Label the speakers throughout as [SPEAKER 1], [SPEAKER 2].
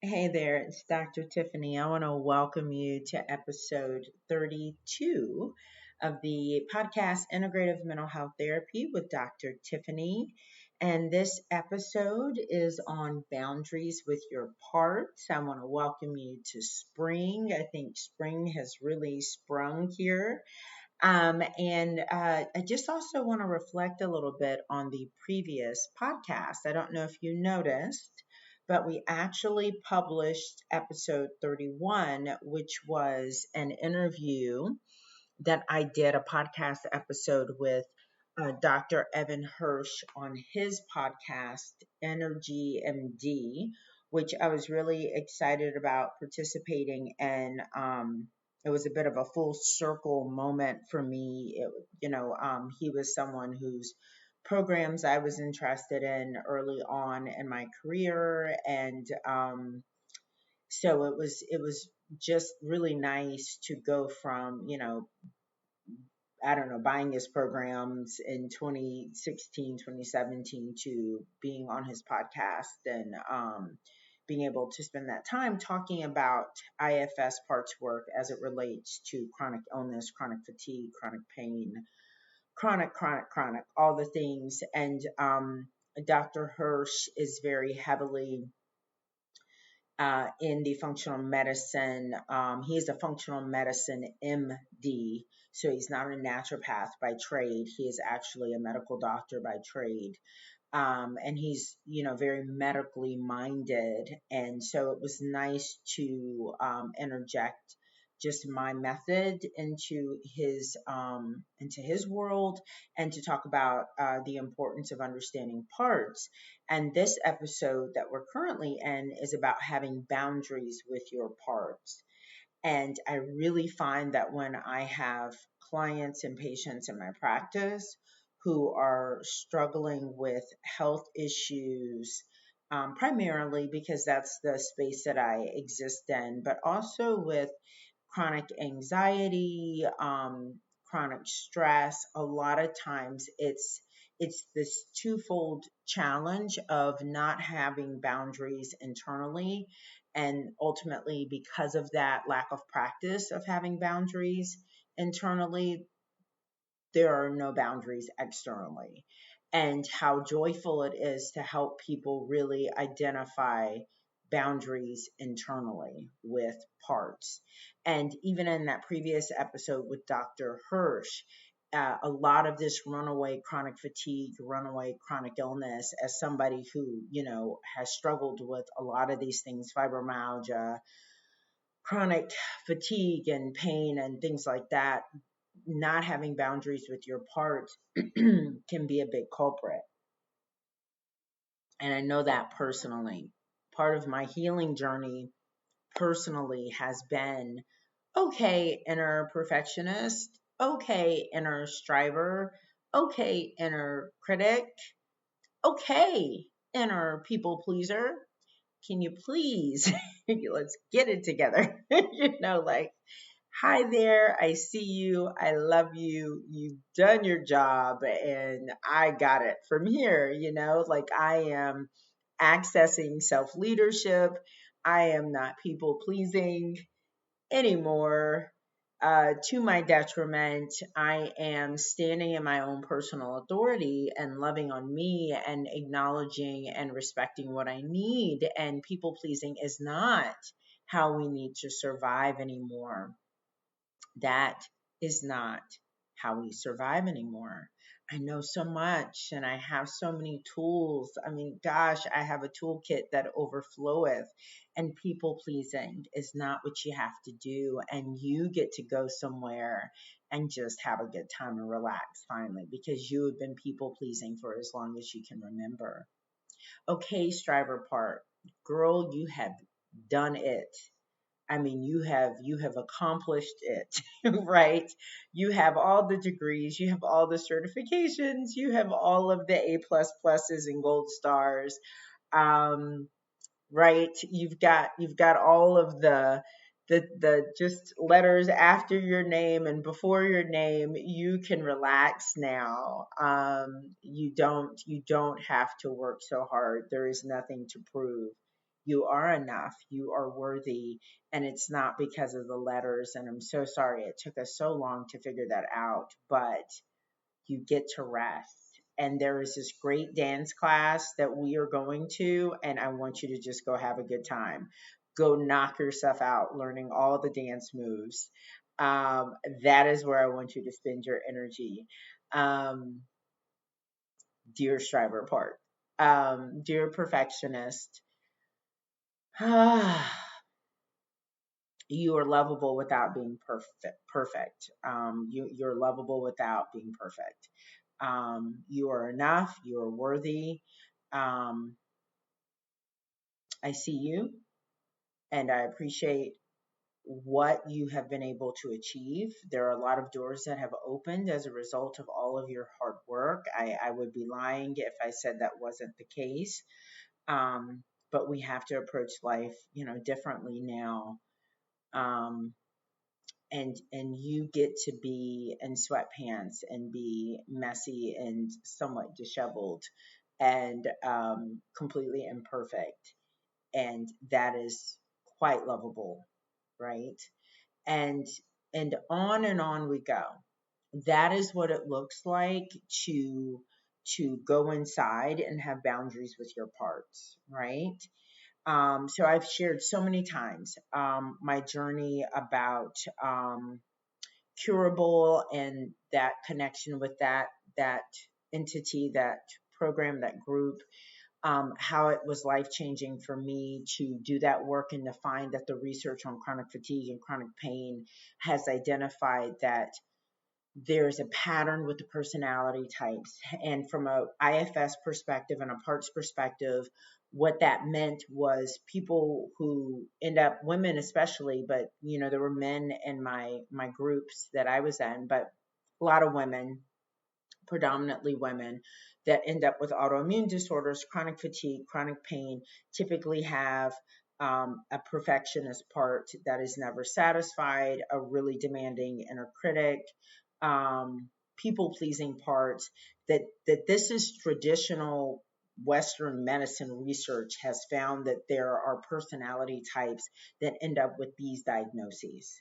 [SPEAKER 1] Hey there, it's Dr. Tiffany. I want to welcome you to episode 32 of the podcast Integrative Mental Health Therapy with Dr. Tiffany. And this episode is on boundaries with your parts. I want to welcome you to spring. I think spring has really sprung here. I just also want to reflect a little bit on the previous podcast. I don't know if you noticed, but we actually published episode 31, which was an interview that I did, a podcast episode with Dr. Evan Hirsch on his podcast, Energy MD, which I was really excited about participating in. It was a bit of a full circle moment for me. He was someone whose programs I was interested in early on in my career, and so it was just really nice to go from I don't know, buying his programs in 2016, 2017 to being on his podcast and being able to spend that time talking about IFS parts work as it relates to chronic illness, chronic fatigue, chronic pain, chronic, all the things. And Dr. Hirsch is very heavily in the functional medicine. He is a functional medicine MD, so he's not a naturopath by trade. He is actually a medical doctor by trade. And he's, very medically minded. And so it was nice to interject just my method into his world, and to talk about the importance of understanding parts. And this episode that we're currently in is about having boundaries with your parts. And I really find that when I have clients and patients in my practice who are struggling with health issues, primarily because that's the space that I exist in, but also with chronic anxiety, chronic stress. A lot of times it's this twofold challenge of not having boundaries internally, and ultimately because of that lack of practice of having boundaries internally, there are no boundaries externally. And how joyful it is to help people really identify boundaries internally with parts. And even in that previous episode with Dr. Hirsch, a lot of this runaway chronic fatigue, runaway chronic illness, as somebody who, has struggled with a lot of these things, fibromyalgia, chronic fatigue and pain and things like that, not having boundaries with your parts can be a big culprit. And I know that personally. Part of my healing journey personally has been, okay, inner perfectionist, okay, inner striver, okay, inner critic, okay, inner people pleaser. Can you please let's get it together? Like, hi there, I see you, I love you, you've done your job, and I got it from here. Like, I am accessing self leadership. I am not people pleasing anymore. To my detriment, I am standing in my own personal authority and loving on me and acknowledging and respecting what I need. And people pleasing is not how we need to survive anymore. That is not how we survive anymore. I know so much and I have so many tools. I mean, gosh, I have a toolkit that overfloweth, and people pleasing is not what you have to do. And you get to go somewhere and just have a good time and relax finally, because you have been people pleasing for as long as you can remember. Okay, striver part, girl, you have done it. I mean, you have accomplished it, right? You have all the degrees, you have all the certifications, you have all of the A++s and gold stars, um, right? You've got all of the just letters after your name and before your name. You can relax now. You don't have to work so hard. There is nothing to prove. You are enough. You are worthy. And it's not because of the letters. And I'm so sorry it took us so long to figure that out, but you get to rest. And there is this great dance class that we are going to, and I want you to just go have a good time. Go knock yourself out learning all the dance moves. Um, that is where I want you to spend your energy. Um, Dear striver part, dear perfectionist, you are lovable without being perfect. You're lovable without being perfect. You are enough. You are worthy. Um, I see you, and I appreciate what you have been able to achieve. There are a lot of doors that have opened as a result of all of your hard work. I would be lying if I said that wasn't the case. Um, but we have to approach life, differently now. Um, and you get to be in sweatpants and be messy and somewhat disheveled and completely imperfect, and that is quite lovable, right? And and on we go. That is what it looks like to go inside and have boundaries with your parts, right? So I've shared so many times my journey about curable and that connection with that entity, that program, that group, how it was life changing for me to do that work and to find that the research on chronic fatigue and chronic pain has identified that there's a pattern with the personality types. And from a IFS perspective and a parts perspective, what that meant was people who end up, women especially, but there were men in my groups that I was in, but a lot of women, predominantly women, that end up with autoimmune disorders, chronic fatigue, chronic pain, typically have a perfectionist part that is never satisfied, a really demanding inner critic, people pleasing parts. That this is traditional Western medicine research has found that there are personality types that end up with these diagnoses.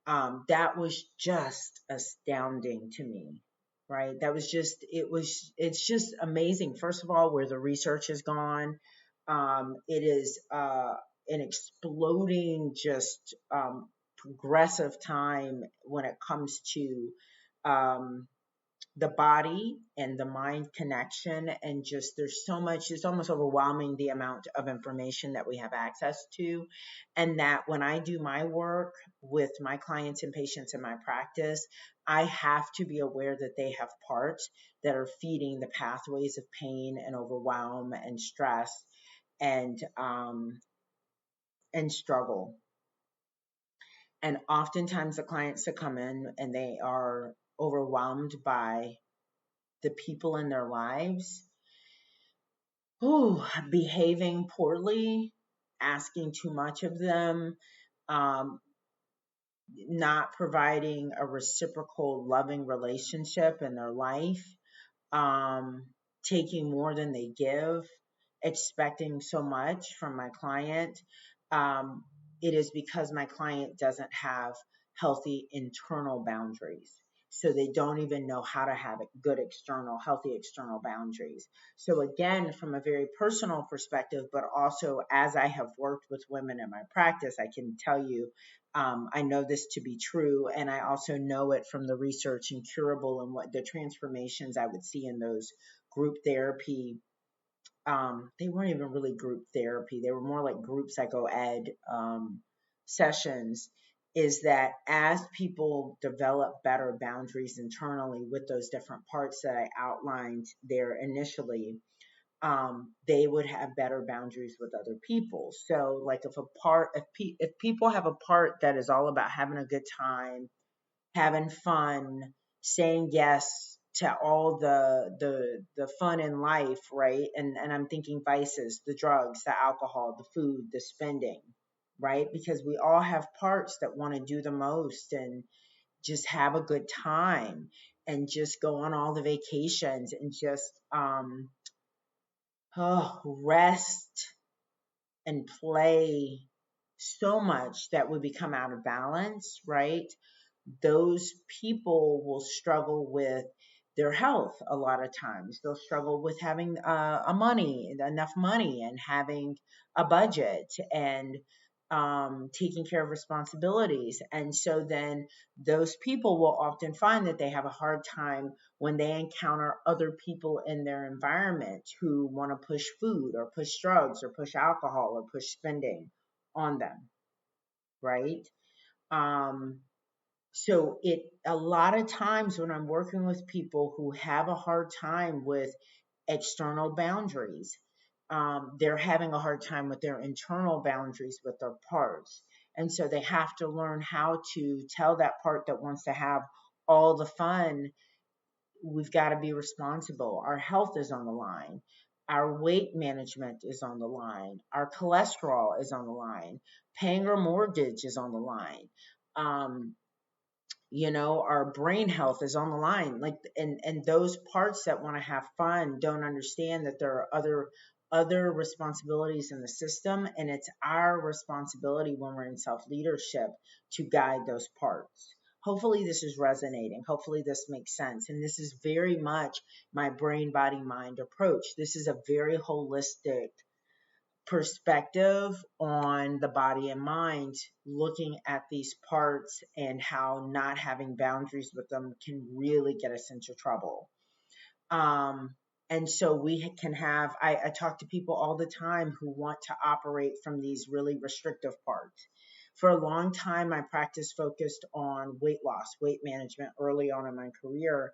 [SPEAKER 1] That was just astounding to me, right? It's just amazing. First of all, where the research has gone, it is an exploding, just progressive time when it comes to um, the body and the mind connection. And just there's so much, it's almost overwhelming the amount of information that we have access to. And that when I do my work with my clients and patients in my practice, I have to be aware that they have parts that are feeding the pathways of pain and overwhelm and stress and struggle. And oftentimes the clients that come in and they are overwhelmed by the people in their lives who behaving poorly, asking too much of them, um, not providing a reciprocal loving relationship in their life, um, taking more than they give, expecting so much from my client. Um, it is because my client doesn't have healthy internal boundaries. So they don't even know how to have good external, healthy external boundaries. So again, from a very personal perspective, but also as I have worked with women in my practice, I can tell you, I know this to be true. And I also know it from the research in Curable and what the transformations I would see in those group therapy. They weren't even really group therapy. They were more like group psychoed sessions. Is that as people develop better boundaries internally with those different parts that I outlined there initially, they would have better boundaries with other people. So, like if people have a part that is all about having a good time, having fun, saying yes to all the fun in life, right? And I'm thinking vices, the drugs, the alcohol, the food, the spending, right? Because we all have parts that want to do the most and just have a good time and just go on all the vacations and just rest and play so much that we become out of balance, right? Those people will struggle with their health a lot of times. They'll struggle with having enough money, and having a budget, and taking care of responsibilities. And so then those people will often find that they have a hard time when they encounter other people in their environment who want to push food or push drugs or push alcohol or push spending on them, right? Um, so a lot of times when I'm working with people who have a hard time with external boundaries, they're having a hard time with their internal boundaries with their parts. And so they have to learn how to tell that part that wants to have all the fun, we've got to be responsible. Our health is on the line. Our weight management is on the line. Our cholesterol is on the line. Paying our mortgage is on the line. Um, our brain health is on the line, like, and those parts that want to have fun don't understand that there are other responsibilities in the system, and it's our responsibility when we're in self leadership to guide those parts. Hopefully this is resonating, hopefully this makes sense, and this is very much my brain body mind approach. This is a very holistic perspective on the body and mind, looking at these parts and how not having boundaries with them can really get us into trouble. Um, and so we can have, I talk to people all the time who want to operate from these really restrictive parts. For a long time, my practice focused on weight loss, weight management early on in my career,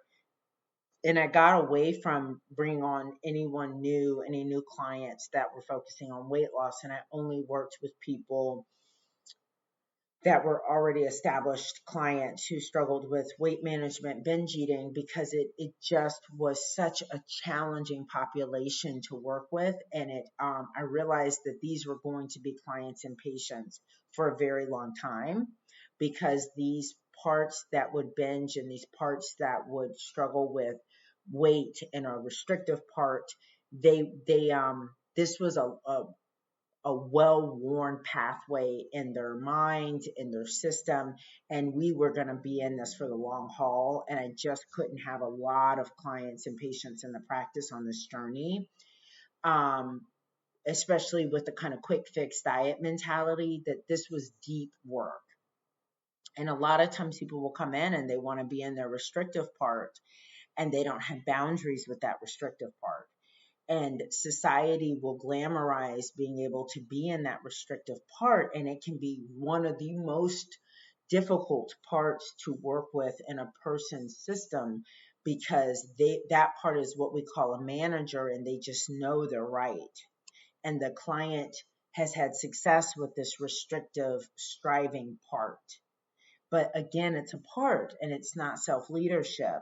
[SPEAKER 1] and I got away from bringing on any new clients that were focusing on weight loss. And I only worked with people that were already established clients who struggled with weight management, binge eating, because it just was such a challenging population to work with. And I realized that these were going to be clients and patients for a very long time, because these parts that would binge and these parts that would struggle with weight and a restrictive part, this was a well-worn pathway in their mind, in their system, and we were going to be in this for the long haul. And I just couldn't have a lot of clients and patients in the practice on this journey, um, especially with the kind of quick fix diet mentality, that this was deep work. And a lot of times people will come in and they want to be in their restrictive part, and they don't have boundaries with that restrictive part. And society will glamorize being able to be in that restrictive part, and it can be one of the most difficult parts to work with in a person's system, because that part is what we call a manager, and they just know they're right. And the client has had success with this restrictive striving part, but again, it's a part and it's not self leadership.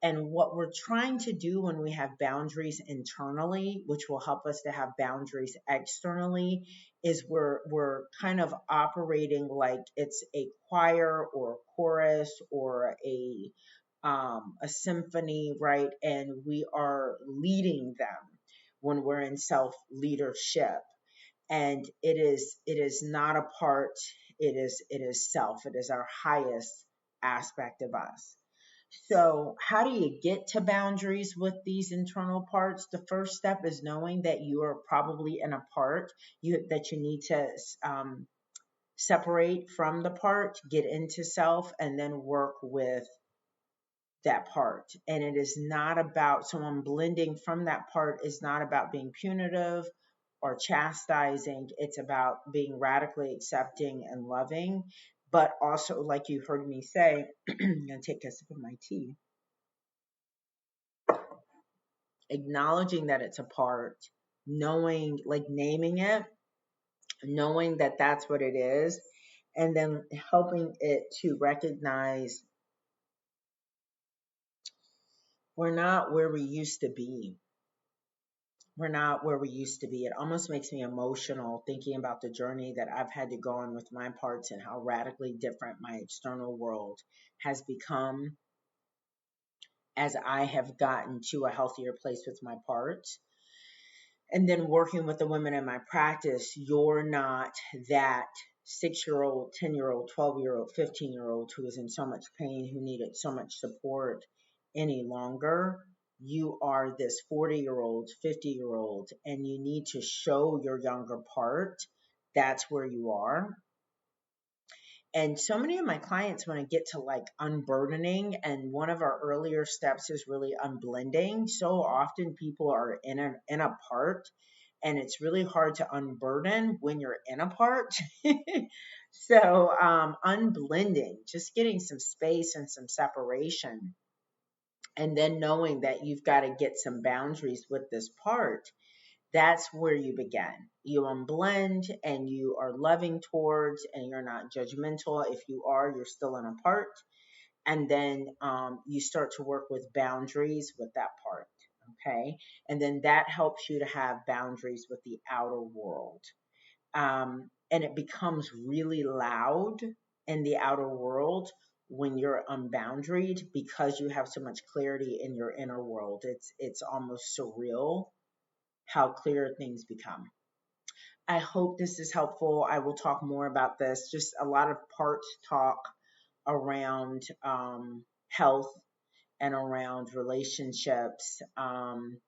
[SPEAKER 1] And what we're trying to do when we have boundaries internally, which will help us to have boundaries externally, is we're kind of operating like it's a choir or a chorus or a symphony, right? And we are leading them when we're in self leadership. And it is not a part, it is self, it is our highest aspect of us. So how do you get to boundaries with these internal parts? The first step is knowing that you are probably in a part that you need to separate from the part, get into self, and then work with that part. And it is not about someone blending from that part, is not about being punitive or chastising. It's about being radically accepting and loving. But also, like you heard me say, I'm going to take a sip of my tea, acknowledging that it's a part, knowing, like naming it, knowing that that's what it is, and then helping it to recognize we're not where we used to be. We're not where we used to be. It almost makes me emotional thinking about the journey that I've had to go on with my parts, and how radically different my external world has become as I have gotten to a healthier place with my parts. And then working with the women in my practice, you're not that 6-year-old, 10-year-old, 12-year-old, 15-year-old who was in so much pain, who needed so much support any longer. You are this 40-year-old, 50-year-old, and you need to show your younger part. That's where you are. And so many of my clients want to get to like unburdening, and one of our earlier steps is really unblending. So often people are in a part, and it's really hard to unburden when you're in a part. So unblending, just getting some space and some separation, and then knowing that you've got to get some boundaries with this part. That's where you begin. You unblend and you are loving towards, and you're not judgmental. If you are, you're still in a part. And then you start to work with boundaries with that part. Okay. And then that helps you to have boundaries with the outer world. And it becomes really loud in the outer world when you're unboundaried, because you have so much clarity in your inner world. It's almost surreal how clear things become. I hope this is helpful. I will talk more about this. Just a lot of parts talk around health and around relationships. I'm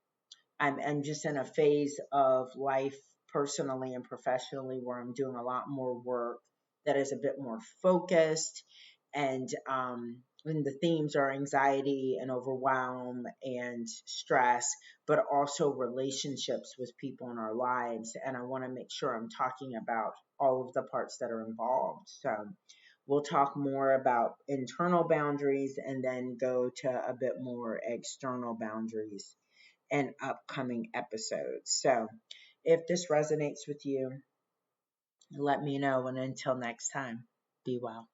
[SPEAKER 1] just in a phase of life personally and professionally where I'm doing a lot more work that is a bit more focused, and the themes are anxiety and overwhelm and stress, but also relationships with people in our lives. And I want to make sure I'm talking about all of the parts that are involved. So we'll talk more about internal boundaries and then go to a bit more external boundaries in upcoming episodes. So if this resonates with you, let me know. And until next time, be well.